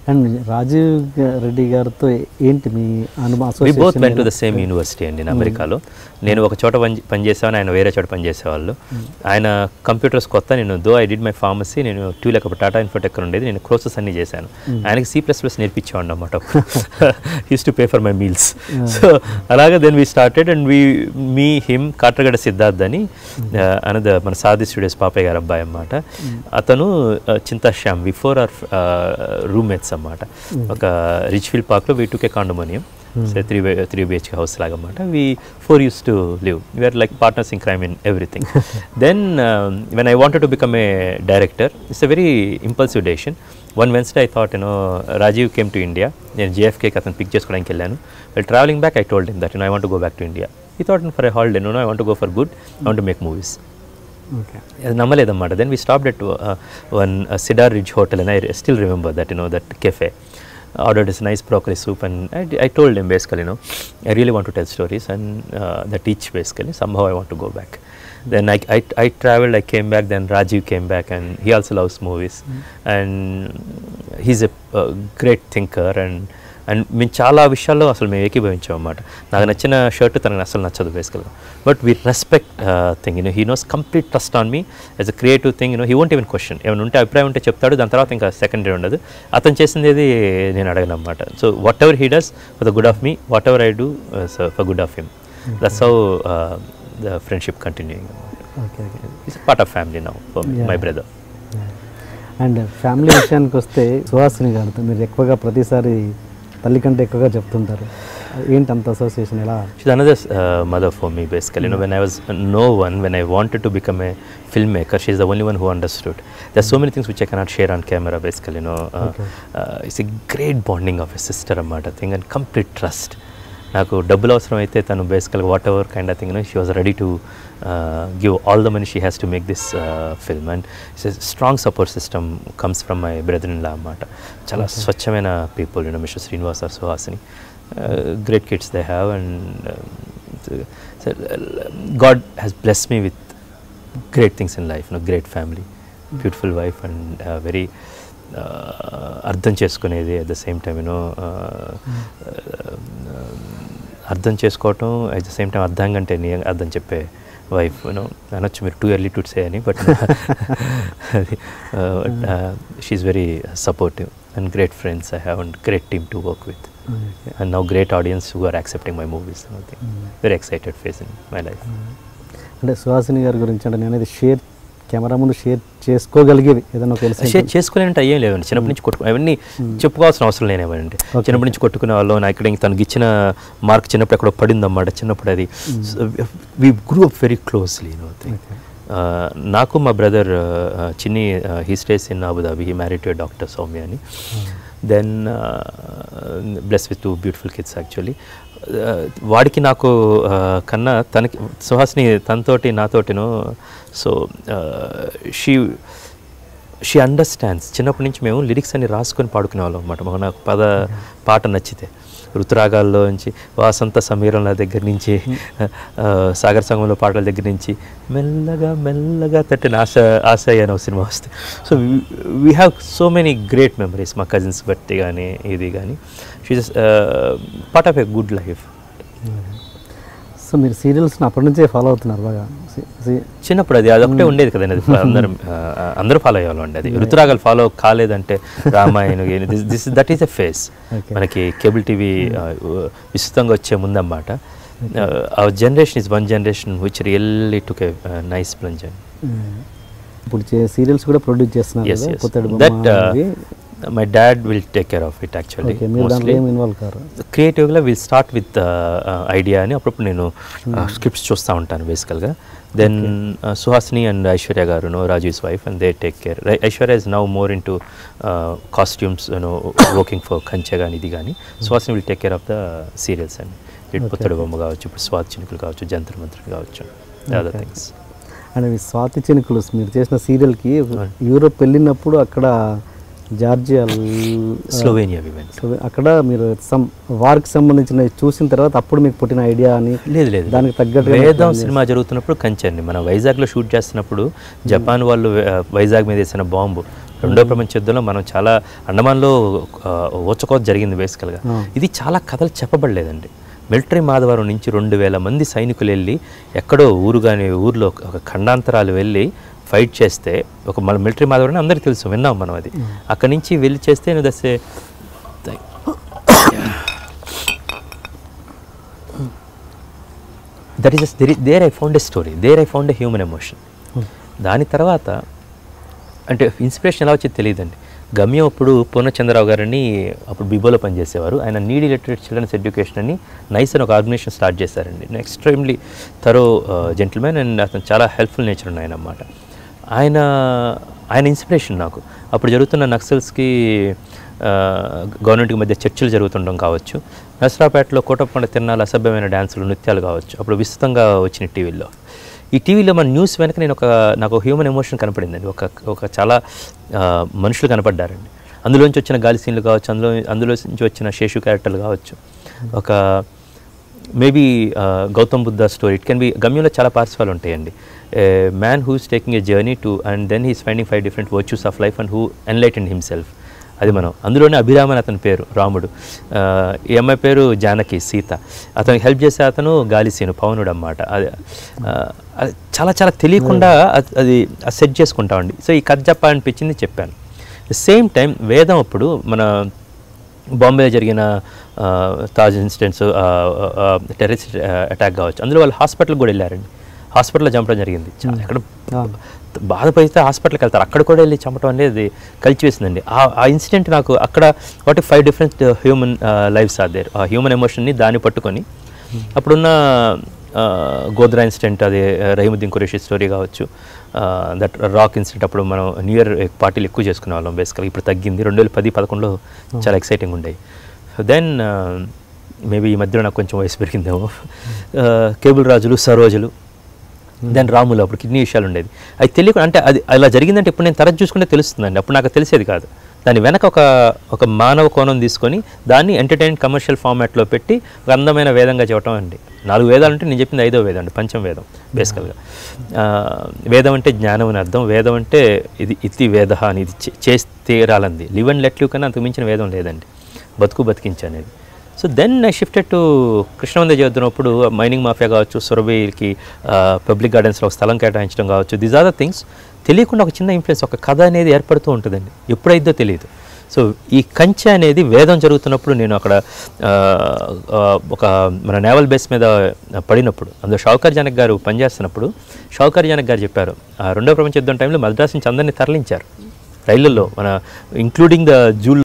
And Rajiv Reddy గారితో ఏంటి మీ అనుభవం? We both went to the same university అండి అమెరికాలో. నేను ఒక చోట పనిచేసేవాను, ఆయన వేరే చోట పనిచేసేవాళ్ళు. ఆయన కంప్యూటర్స్ కొత్త, నేను though I did my pharmacy, నేను లేకపోతే టాటా ఇన్ఫోటెక్ ఉండేది, నేను కోర్సెస్ అన్నీ చేశాను. ఆయనకి C++ నేర్పించేవాడు అన్నమాట. Use to pay for my meals. So అలాగే then we started and me him Katragadda Siddharth అని మన సాది స్టూడియోస్ పాపయ్య గారు అబ్బాయి అన్నమాట. అతను చింతాశ్యామ్ బిఫోర్ అవర్ రూమ్మేట్స్ అన్నమాట. ఒక రిచ్ఫీల్డ్ పార్క్లో we took a condominium, say 3 BHK house laga mata. We 4 used to live. We were like partners in crime in everything. Then when I wanted to become a director, it's a very impulsive decision. One Wednesday I thought, Rajiv came to India. Then JFK ki athan pick chesukodaniki ellanu. While traveling back I told him that I want to go back to India. He thought for a holiday, I want to go for good. I want to make movies. Okay. Nammaledamata. Then we stopped at one Cedar Ridge Hotel and I still remember that, that cafe. Ordered this nice broccoli soup and I told him basically, I really want to tell stories and that each basically somehow I want to go back. Then I traveled, I came back, then Rajiv came back and he also loves movies and he's a great thinker and మేము చాలా విషయాల్లో అసలు మేము ఏకీభవించాం అన్నమాట. నాకు నచ్చిన shirt తనకు అసలు నచ్చదు బేసికల్గా, but we respect thing. He knows complete trust on me as a creative thing. He won't even question. ఏమైనా ఉంటే అభిప్రాయం ఉంటే చెప్తాడు, దాని తర్వాత ఇంకా సెకండరీ ఉండదు. అతను చేసింది ఏది నేను అడగను అన్నమాట. So what ever he does for the good of me, what ever I do for good of him. That's how the friendship continuing. It's part of family now for my brother. And family విషయానికి వస్తే సుహాసిని గారితో మీరు ఎక్కువగా ప్రతిసారి తల్లి కంటే ఎక్కువగా చెప్తుంటారు. ఏంటి అంత అసోసియేషన్ ఎలా? She's another mother for me basically. When I was no one, when I wanted to become a filmmaker, she's the only one who understood. There's so many things which I cannot share on camera basically. It's a great bonding of a sister అన్నమాట thing and complete trust. నాకు డబ్బులు అవసరం అయితే తను బేసికల్గా whatever kind of thing she was ready to give all the money she has to make this film and it's a strong support system comes from my brother in law అన్నమాట. చాలా స్వచ్ఛమైన people, mister Srinivas or Suhasini, great kids they have and God has blessed me with great things in life, great family, beautiful wife and very అర్థం చేసుకునేది at the same time అర్థం చేసుకోవటం at the same time అర్థం అంటే అర్థం చెప్పే wife. అనొచ్చు మీరు టూ ఎర్లీ టు సే అని, but she's very supportive and great friends I have and great team to work with and now great audience who are accepting my movies. Very excited phase in my life. అంటే సుహాసిని గారి గురించి అంటే నేను అనేది share camera ముందు share చేసుకోగలిగేవి ఏదైనా share చేసుకోలేనంటే అయ్యేం లేవండి. చిన్నప్పటి నుంచి అవన్నీ చెప్పుకోవాల్సిన అవసరం లేనివ్వండి. చిన్నప్పటి నుంచి కొట్టుకునే వాళ్ళు. నాకు ఇక్కడ తనకి ఇచ్చిన మార్క్ చిన్నప్పుడు ఎక్కడో పడింది అన్నమాట. చిన్నప్పుడు అది we grew up very closely. నాకు మా brother Chinni, he stays in Abu Dhabi, he married to a doctor Soumya అని. Then bless with 2 beautiful kids actually. వాడికి నాకు కన్నా తనకి సుహాసిని తనతోటి నాతోటిను. So she understands. చిన్నప్పటి నుంచి మేము లిరిక్స్ అన్ని రాసుకొని పాడుకునే వాళ్ళం అన్నమాట. నాకు పాట నచ్చితే ఋతురాగాల్లో నుంచి, వాసంత సమీరంల దగ్గర నుంచి, సాగర్ సంగంలో పాటల దగ్గర నుంచి మెల్లగా మెల్లగా తట్టిన ఆశ అనే సినిమా వస్తే. So we have so many great memories. మా కజిన్స్ బట్టి కానీ ఇది కానీ she's part of a good life. So మీరు సీరియల్స్ని అప్పటి నుంచే ఫాలో అవుతున్నారు బాగా? చిన్నప్పుడు అదొకటే ఉండేది కదండి, అది అందరూ ఫాలో అయ్యేవాళ్ళు అండి. అది ఋతురాగాలు ఫాలో కాలేదంటే Ramayana that is a phase. మనకి కేబుల్ టీవీ విస్తృతంగా వచ్చే ముందన్నమాట. Our generation is one generation which really took a nice plunge. ఇప్పుడు సీరియల్స్ కూడా ప్రొడ్యూస్ చేస్తున్నారు. My dad will take care of it actually. Mostly creatively we'll start with idea ani appudu nenu scripts chusta untanu basically. Then Suhasini and Aishwarya garu, Raju's wife, and they take care. Aishwarya is now more into costumes, working for Kanche gaani idi gaani. Suhasini will take care of the serials and Puttadu Bomma gaavachu, ippudu Swati Chinukulu gaavachu, Jantar Mantar gaavachu, other things. And Swati Chinukulu మీరు చేసిన serial కి Europe వెళ్ళినప్పుడు అక్కడ Georgia, Slovenia అక్కడ మీరు వార్కి సంబంధించిన చూసిన తర్వాత అప్పుడు మీకు పుట్టిన ఐడియా అని? లేదు, దానికి తగ్గట్టు వేదం సినిమా జరుగుతున్నప్పుడు కంచె అండి. మనం వైజాగ్లో షూట్ చేస్తున్నప్పుడు జపాన్ వాళ్ళు వైజాగ్ మీద వేసిన బాంబు రెండో ప్రపంచ యుద్ధంలో మనం చాలా అండమాన్లో ఓచకోత జరిగింది బేసికల్గా. ఇది చాలా కథలు చెప్పబడలేదండి. మిలిటరీ మాధవరం నుంచి 2000 మంది సైనికులు వెళ్ళి ఎక్కడో ఊర్లో ఒక ఖండాంతరాలు వెళ్ళి ఫైట్ చేస్తే, ఒక మన మిలిటరీ మాధవరం అందరికీ తెలుసు, విన్నాం మనం అది. అక్కడి నుంచి వెళ్ళి చేస్తే నేను దసే that is there I found a story, there I found a human emotion. దాని తర్వాత అంటే ఇన్స్పిరేషన్ ఎలా వచ్చేది తెలియదండి. గమ్యం అప్పుడు పూర్ణచంద్రరావు గారని అప్పుడు బిబోలో పనిచేసేవారు. ఆయన నీడ్ లిటరేట్ చిల్డ్రన్స్ ఎడ్యుకేషన్ అని నైస్ అని ఒక ఆర్గనైజేషన్ స్టార్ట్ చేశారండి. ఎక్స్ట్రీమ్లీ థరో జెంటిల్మెన్ అండ్ అతను చాలా హెల్ప్ఫుల్ నేచర్ ఉన్నాయి ఆయన అన్నమాట. ఆయన ఇన్స్పిరేషన్ నాకు. అప్పుడు జరుగుతున్న నక్సల్స్కి గవర్నమెంట్కి మధ్య చర్చలు జరుగుతుండడం కావచ్చు, నర్సరావుపేటలో కోటప్పకొండ తిరణాలు అసభ్యమైన డ్యాన్సులు నృత్యాలు కావచ్చు, అప్పుడు విస్తృతంగా వచ్చిన టీవీలో. ఈ టీవీలో మన న్యూస్ వెనక నాకు హ్యూమన్ ఎమోషన్ కనపడిందండి. ఒక చాలా మనుషులు కనపడ్డారండి. అందులోంచి వచ్చిన గాలి సీన్లు కావచ్చు, అందులో నుంచి వచ్చిన శేషు క్యారెక్టర్లు కావచ్చు, ఒక maybe Gautam Buddha story. It can be. గమ్యంలో చాలా పార్శ్వాలు ఉంటాయండి. Man who is taking a journey to and then he is finding 5 different virtues of life and who enlightened himself. అది మనం అందులోనే అభిరామన్ అతని పేరు రాముడు, ఈ అమ్మాయి పేరు జానకి సీత, అతనికి హెల్ప్ చేసే అతను గాలిసీను పవనుడు అన్నమాట. అది చాలా చాలా తెలియకుండా అది సెట్ చేసుకుంటామండి. సో ఈ కథ చెప్పాలనిపించింది, చెప్పాను. సేమ్ టైం వేదం అప్పుడు మన బాంబేలో జరిగిన తాజ్ ఇన్సిడెంట్స్, టెర్రరిస్ట్ అటాక్ కావచ్చు, అందులో వాళ్ళు హాస్పిటల్కి కూడా వెళ్ళారండి. హాస్పిటల్లో చంపడం జరిగింది. ఎక్కడ బాధపడితే హాస్పిటల్కి వెళ్తారు, అక్కడ కూడా వెళ్ళి చంపడం అనేది కలిచివేసిందండి. ఆ ఇన్సిడెంట్ నాకు అక్కడ 5 different human lifes are there. ఆ హ్యూమన్ ఎమోషన్ని దాన్ని పట్టుకొని అప్పుడున్న గోద్రా ఇన్సిడెంట్, అది రహీముద్దీన్ ఖురేషీ స్టోరీ కావచ్చు, దట్ రాక్ ఇన్సిడెంట్. అప్పుడు మనం న్యూ ఇయర్ పార్టీలు ఎక్కువ చేసుకునే వాళ్ళం బేసికల్గా. ఇప్పుడు తగ్గింది. 2010-11లో చాలా ఎక్సైటింగ్ ఉండేవి. దెన్ మేబీ ఈ మధ్యలో నాకు కొంచెం వయసు పెరిగిందేమో. కేబుల్ రాజులు, సరోజులు, దెన్ రాములు. అప్పుడు కిడ్నీ విషయాలు ఉండేది. అది తెలియకుండా, అంటే అది అలా జరిగిందంటే ఇప్పుడు నేను తరచు చూసుకుంటే తెలుస్తుందండి. అప్పుడు నాకు తెలిసేది కాదు. దాని వెనక ఒక మానవ కోణం తీసుకొని దాన్ని ఎంటర్టైన్ కమర్షియల్ ఫార్మాట్లో పెట్టి ఒక అందమైన వేదంగా చెప్పడం అండి. 4 వేదాలు అంటే నేను చెప్పింది 5వ వేదం అండి, పంచమ వేదం బేసికల్గా. వేదం అంటే జ్ఞానం అని అర్థం. వేదం అంటే ఇది వేద అని, ఇది చేసి తీరాలంది. లివ్ అండ్ లెట్ లివ్ కన్నా అంతకు మించిన వేదం లేదండి, బతికించు అనేది. So then I shifted to Krishnavande చేద్దున్నప్పుడు మైనింగ్ మాఫియా కావచ్చు, సురభికి పబ్లిక్ గార్డెన్స్లో ఒక స్థలం కేటాయించడం కావచ్చు, దీస్ ఆర్ ద థింగ్స్. తెలియకుండా ఒక చిన్న ఇన్ఫ్లుయెన్స్, ఒక కథ అనేది ఏర్పడుతూ ఉంటుందండి. ఎప్పుడైద్దో తెలియదు. సో ఈ కంచె అనేది వేదం జరుగుతున్నప్పుడు నేను అక్కడ ఒక మన నేవల్ బేస్ మీద పడినప్పుడు, అందులో షౌకర్ జనక్ గారు పనిచేస్తున్నప్పుడు షౌకర్ జనక్ గారు చెప్పారు, 2వ ప్రపంచ యుద్ధం టైంలో మద్రాసు నుంచి అందరినీ తరలించారు రైళ్ళల్లో, మన ఇంక్లూడింగ్ ద జూల్